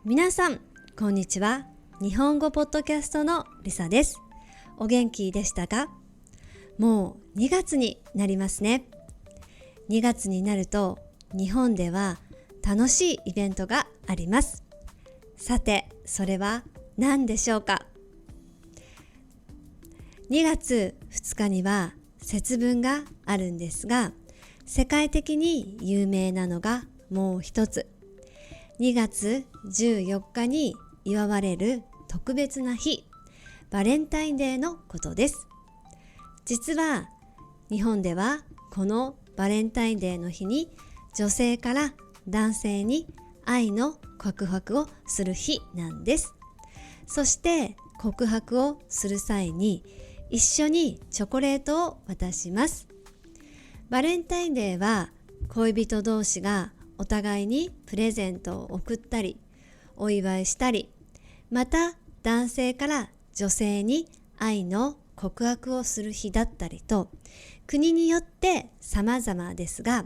皆さんこんにちは。日本語ポッドキャストのりさです。お元気でしたか？もう2月になりますね。2月になると日本では楽しいイベントがあります。さてそれは何でしょうか？2月2日には節分があるんですが、世界的に有名なのがもう一つ、2月14日に祝われる特別な日、バレンタインデーのことです。実は日本ではこのバレンタインデーの日に女性から男性に愛の告白をする日なんです。そして告白をする際に一緒にチョコレートを渡します。バレンタインデーは恋人同士がお互いにプレゼントを贈ったり、お祝いしたり、また男性から女性に愛の告白をする日だったりと、国によって様々ですが、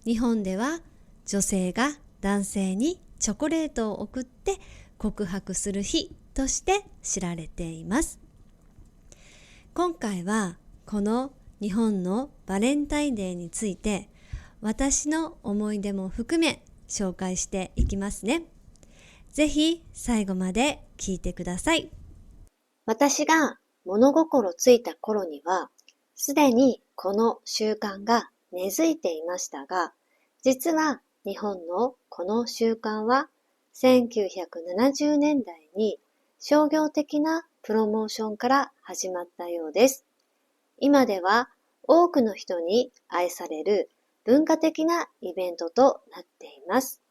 日本では女性が男性にチョコレートを贈って告白する日として知られています。今回はこの日本のバレンタインデーについて、私の思い出も含め紹介していきますね。ぜひ最後まで聞いてください。私が物心ついた頃には、すでにこの習慣が根付いていましたが、実は日本のこの習慣は1970年代に商業的なプロモーションから始まったようです。今では多くの人に愛される文化的なイベントとなっています。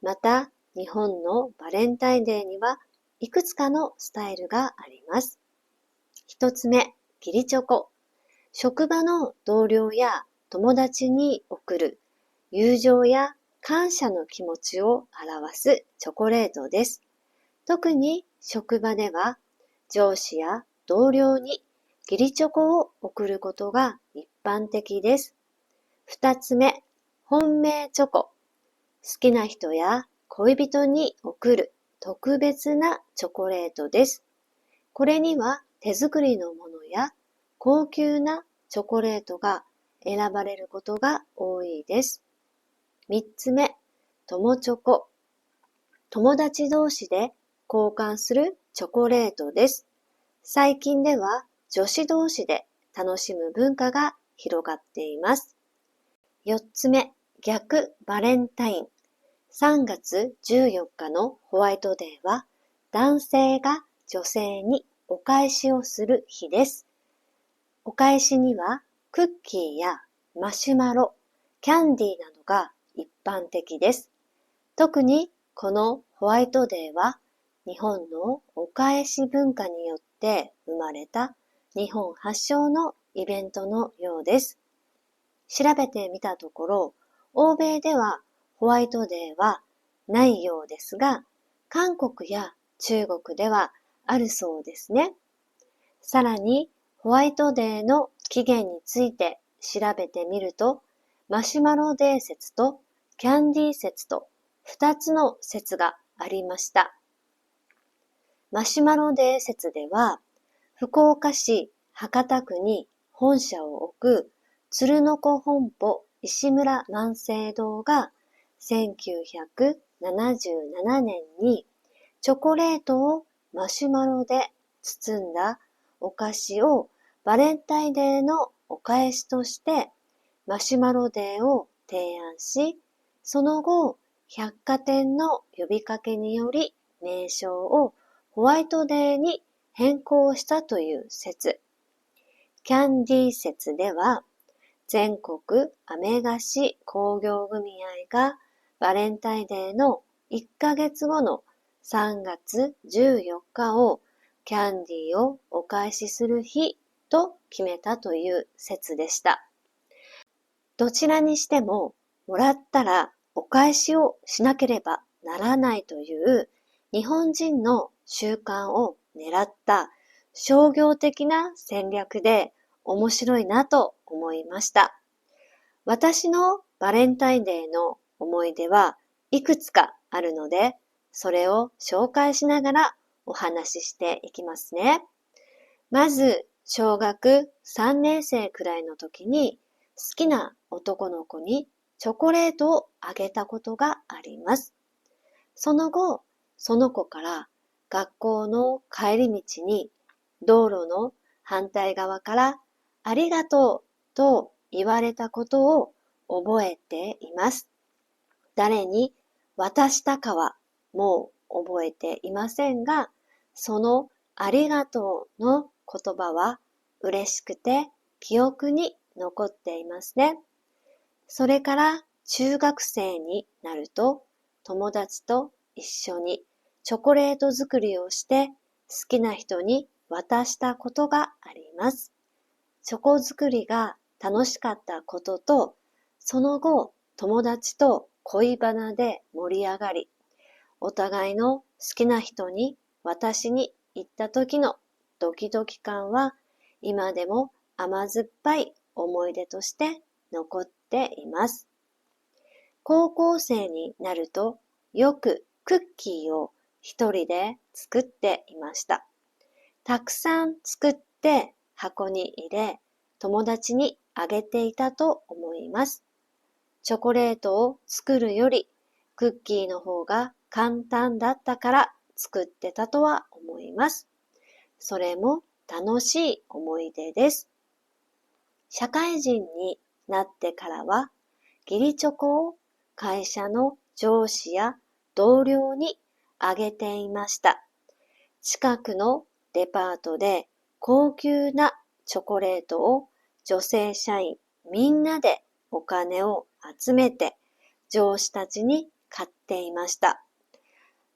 また、日本のバレンタインデーにはいくつかのスタイルがあります。一つ目、義理チョコ。職場の同僚や友達に贈る友情や感謝の気持ちを表すチョコレートです。特に職場では上司や同僚に義理チョコを贈ることが一般的です。二つ目、本命チョコ。好きな人や恋人に贈る特別なチョコレートです。これには手作りのものや高級なチョコレートが選ばれることが多いです。三つ目、友チョコ。友達同士で交換するチョコレートです。最近では女子同士で楽しむ文化が広がっています。四つ目、逆バレンタイン。3月14日のホワイトデーは男性が女性にお返しをする日です。お返しにはクッキーやマシュマロ、キャンディーなどが一般的です。特にこのホワイトデーは日本のお返し文化によって生まれた日本発祥のイベントのようです。調べてみたところ、欧米ではホワイトデーはないようですが、韓国や中国ではあるそうですね。さらに、ホワイトデーの起源について調べてみると、マシュマロデー説とキャンディー説と2つの説がありました。マシュマロデー説では、福岡市博多区に本社を置く鶴の子本舗石村万世堂が1977年にチョコレートをマシュマロで包んだお菓子をバレンタインデーのお返しとしてマシュマロデーを提案し、その後百貨店の呼びかけにより名称をホワイトデーに変更したという説。キャンディー説では、全国アメ菓子工業組合がバレンタインデーの1ヶ月後の3月14日をキャンディーをお返しする日と決めたという説でした。どちらにしても、もらったらお返しをしなければならないという日本人の習慣を狙った商業的な戦略で面白いなと思いました。私のバレンタインデーの思い出はいくつかあるので、それを紹介しながらお話ししていきますね。まず、小学3年生くらいの時に好きな男の子にチョコレートをあげたことがあります。その後、その子から学校の帰り道に道路の反対側からありがとうと言われたことを覚えています。誰に渡したかはもう覚えていませんが、そのありがとうの言葉は嬉しくて記憶に残っていますね。それから中学生になると友達と一緒にチョコレート作りをして好きな人に渡したことがあります。チョコ作りが楽しかったことと、その後友達と恋バナで盛り上がり、お互いの好きな人に渡しに行った時のドキドキ感は今でも甘酸っぱい思い出として残っています。高校生になるとよくクッキーを一人で作っていました。たくさん作って箱に入れ、友達にあげていたと思います。チョコレートを作るよりクッキーの方が簡単だったから作ってたとは思います。それも楽しい思い出です。社会人になってからは義理チョコを会社の上司や同僚にあげていました。近くのデパートで高級なチョコレートを女性社員みんなでお金を集めて上司たちに買っていました。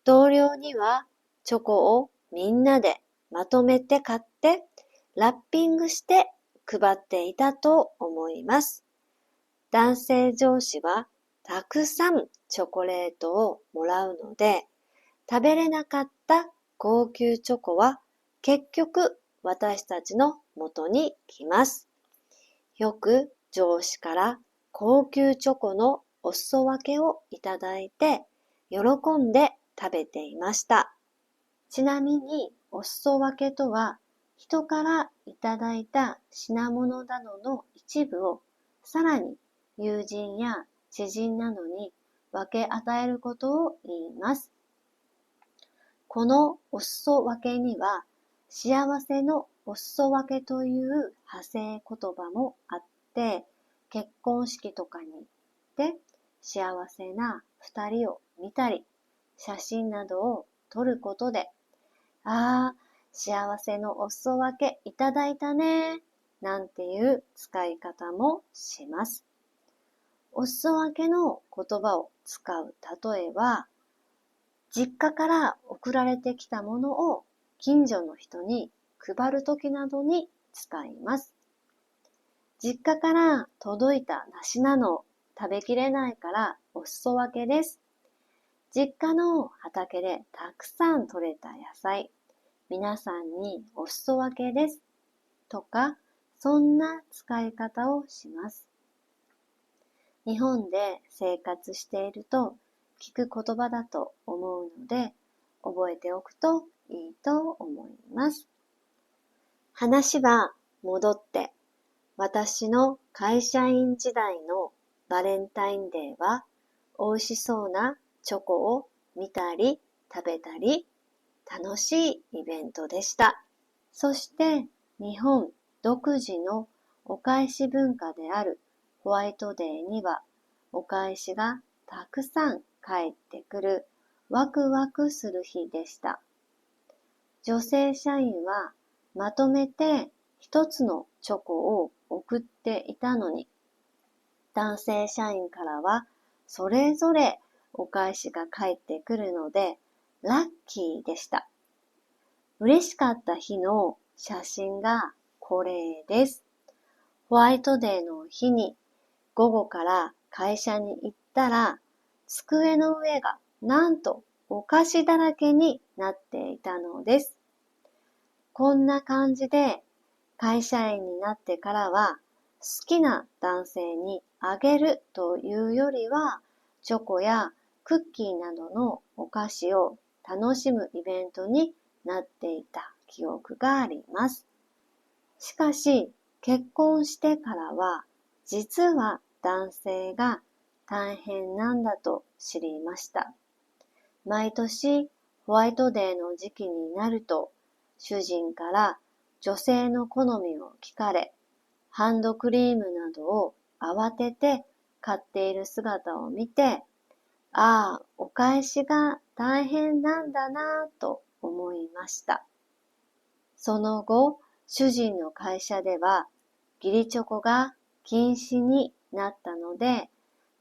同僚にはチョコをみんなでまとめて買ってラッピングして配っていたと思います。男性上司はたくさんチョコレートをもらうので、食べれなかった高級チョコは結局私たちの元に来ます。よく上司から高級チョコのお裾分けをいただいて喜んで食べていました。ちなみにお裾分けとは人からいただいた品物などの一部をさらに友人や知人などに分け与えることを言います。このお裾分けには幸せのお裾分けという派生言葉もあって、結婚式とかに行って幸せな二人を見たり、写真などを撮ることで、幸せのお裾分けいただいたね、なんていう使い方もします。お裾分けの言葉を使う例えば、実家から送られてきたものを近所の人に配るときなどに使います。実家から届いた梨なのを食べきれないからお裾分けです。実家の畑でたくさん採れた野菜、皆さんにお裾分けです。とか、そんな使い方をします。日本で生活していると聞く言葉だと思うので、覚えておくといいと思います。話は戻って、私の会社員時代のバレンタインデーは美味しそうなチョコを見たり食べたり楽しいイベントでした。そして日本独自のお返し文化であるホワイトデーにはお返しがたくさん返ってくるワクワクする日でした。女性社員はまとめて一つのチョコを送っていたのに、男性社員からはそれぞれお返しが返ってくるのでラッキーでした。嬉しかった日の写真がこれです。ホワイトデーの日に午後から会社に行ったら、机の上がなんとお菓子だらけになっていたのです。こんな感じで会社員になってからは好きな男性にあげるというよりはチョコやクッキーなどのお菓子を楽しむイベントになっていた記憶があります。しかし、結婚してからは、実は男性が大変なんだと知りました。毎年ホワイトデーの時期になると、主人から女性の好みを聞かれ、ハンドクリームなどを慌てて買っている姿を見て、ああ、お返しが大変なんだなぁと思いました。その後、主人の会社では義理チョコが禁止になったので、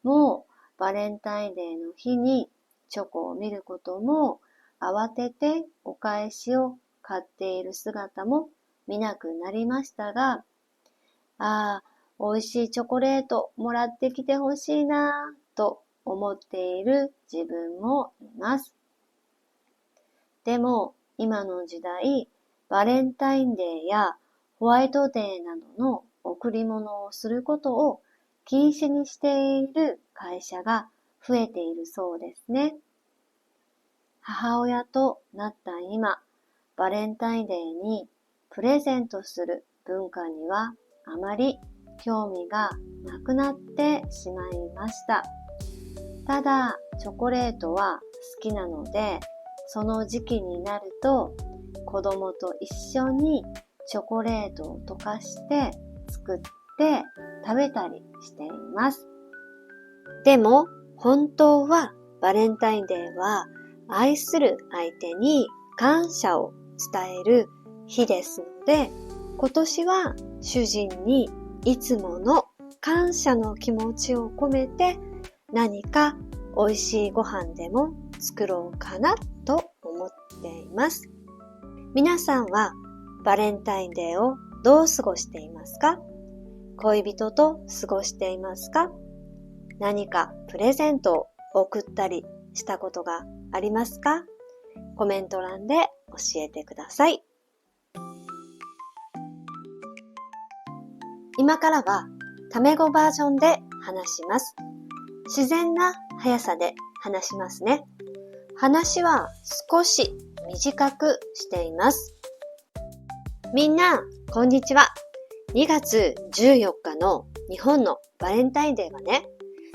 もうバレンタインデーの日にチョコを見ることも、慌ててお返しを買っている姿も見なくなりましたが、ああ、美味しいチョコレートもらってきてほしいなぁと思っている自分もいます。でも今の時代、バレンタインデーやホワイトデーなどの贈り物をすることを禁止にしている会社が増えているそうですね。母親となった今、バレンタインデーにプレゼントする文化にはあまり興味がなくなってしまいました。ただ、チョコレートは好きなので、その時期になると子供と一緒にチョコレートを溶かして作って食べたりしています。でも本当はバレンタインデーは愛する相手に感謝を伝える日ですので、今年は主人にいつもの感謝の気持ちを込めて何か美味しいご飯でも作ろうかなと思っています。皆さんはバレンタインデーをどう過ごしていますか？恋人と過ごしていますか？何かプレゼントを送ったりしたことがありますか？コメント欄で教えてください。今からはタメ語バージョンで話します。自然な速さで話しますね。話は少し短くしています。みんな、こんにちは。2月14日の日本のバレンタインデーはね、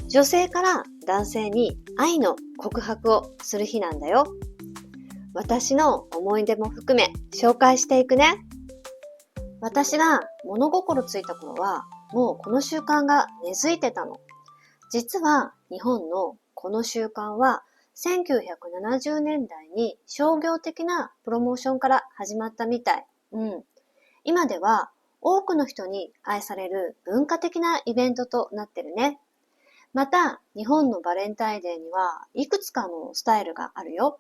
女性から男性に愛の告白をする日なんだよ。私の思い出も含め紹介していくね。私が物心ついた頃は、もうこの習慣が根付いてたの。実は日本のこの習慣は1970年代に商業的なプロモーションから始まったみたい。今では多くの人に愛される文化的なイベントとなってるね。また、日本のバレンタインデーにはいくつかのスタイルがあるよ。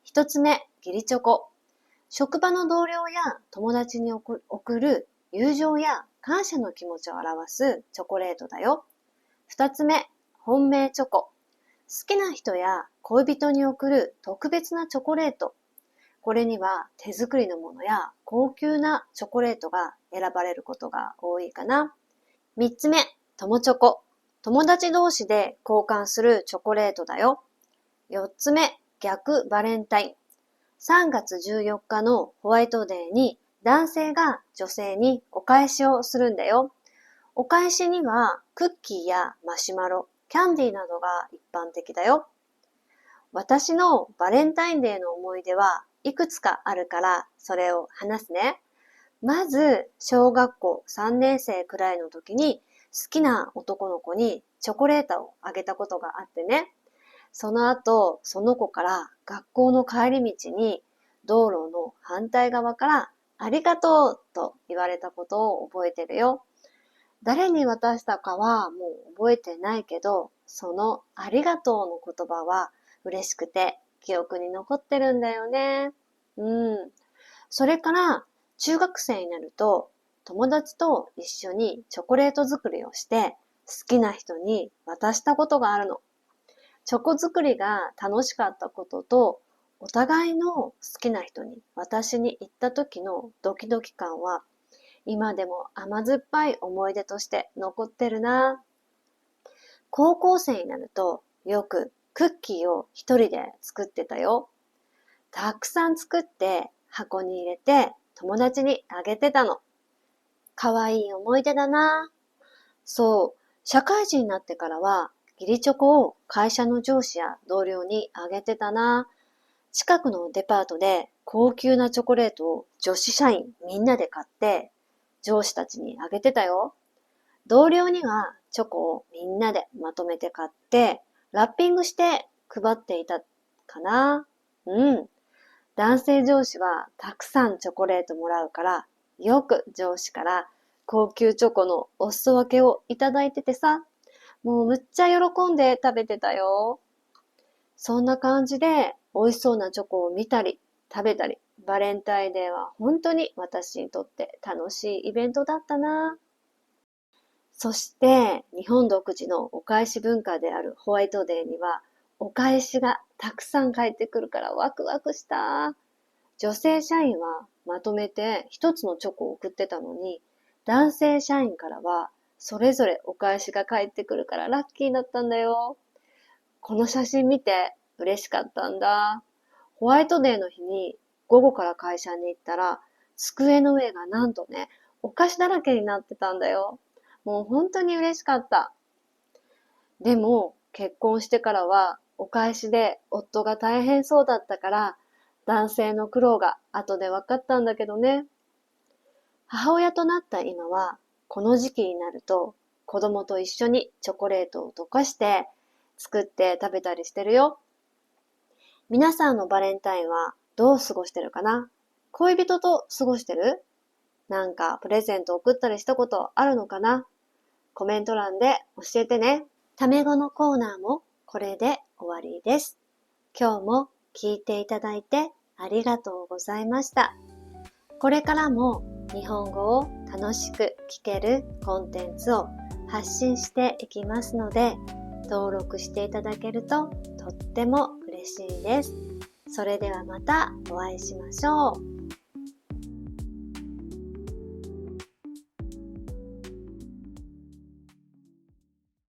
一つ目、義理チョコ。職場の同僚や友達に送る友情や感謝の気持ちを表すチョコレートだよ。二つ目、本命チョコ。好きな人や恋人に贈る特別なチョコレート。これには手作りのものや高級なチョコレートが選ばれることが多いかな。三つ目、友チョコ。友達同士で交換するチョコレートだよ。四つ目、逆バレンタイン。3月14日のホワイトデーに男性が女性にお返しをするんだよ。お返しにはクッキーやマシュマロ、キャンディーなどが一般的だよ。私のバレンタインデーの思い出はいくつかあるからそれを話すね。まず、小学校3年生くらいの時に好きな男の子にチョコレートをあげたことがあってね。その後、その子から学校の帰り道に道路の反対側からありがとうと言われたことを覚えてるよ。誰に渡したかはもう覚えてないけど、そのありがとうの言葉は嬉しくて記憶に残ってるんだよね。それから中学生になると友達と一緒にチョコレート作りをして好きな人に渡したことがあるの。チョコ作りが楽しかったことと、お互いの好きな人に渡しに行った時のドキドキ感は、今でも甘酸っぱい思い出として残ってるな。高校生になると、よくクッキーを一人で作ってたよ。たくさん作って箱に入れて友達にあげてたの。かわいい思い出だな。そう、社会人になってからは義理チョコを会社の上司や同僚にあげてたな。近くのデパートで高級なチョコレートを女子社員みんなで買って上司たちにあげてたよ。同僚にはチョコをみんなでまとめて買ってラッピングして配っていたかな。男性上司はたくさんチョコレートもらうから、よく上司から高級チョコのお裾分けをいただいててさ、もうむっちゃ喜んで食べてたよ。そんな感じで美味しそうなチョコを見たり食べたり、バレンタインデーは本当に私にとって楽しいイベントだったな。そして日本独自のお返し文化であるホワイトデーにはお返しがたくさん返ってくるからワクワクした。女性社員はまとめて一つのチョコを送ってたのに、男性社員からはそれぞれお返しが返ってくるからラッキーだったんだよ。この写真見て嬉しかったんだ。ホワイトデーの日に午後から会社に行ったら、机の上がなんとね、お菓子だらけになってたんだよ。もう本当に嬉しかった。でも結婚してからはお返しで夫が大変そうだったから男性の苦労が後で分かったんだけどね。母親となった今はこの時期になると子供と一緒にチョコレートを溶かして作って食べたりしてるよ。皆さんのバレンタインはどう過ごしてるかな？恋人と過ごしてる？なんかプレゼント送ったりしたことあるのかな？コメント欄で教えてね。タメ語のコーナーもこれで終わりです。今日も聞いていただいてありがとうございました。これからも日本語を楽しく聞けるコンテンツを発信していきますので、登録していただけるととっても嬉しいです。それではまたお会いしましょう。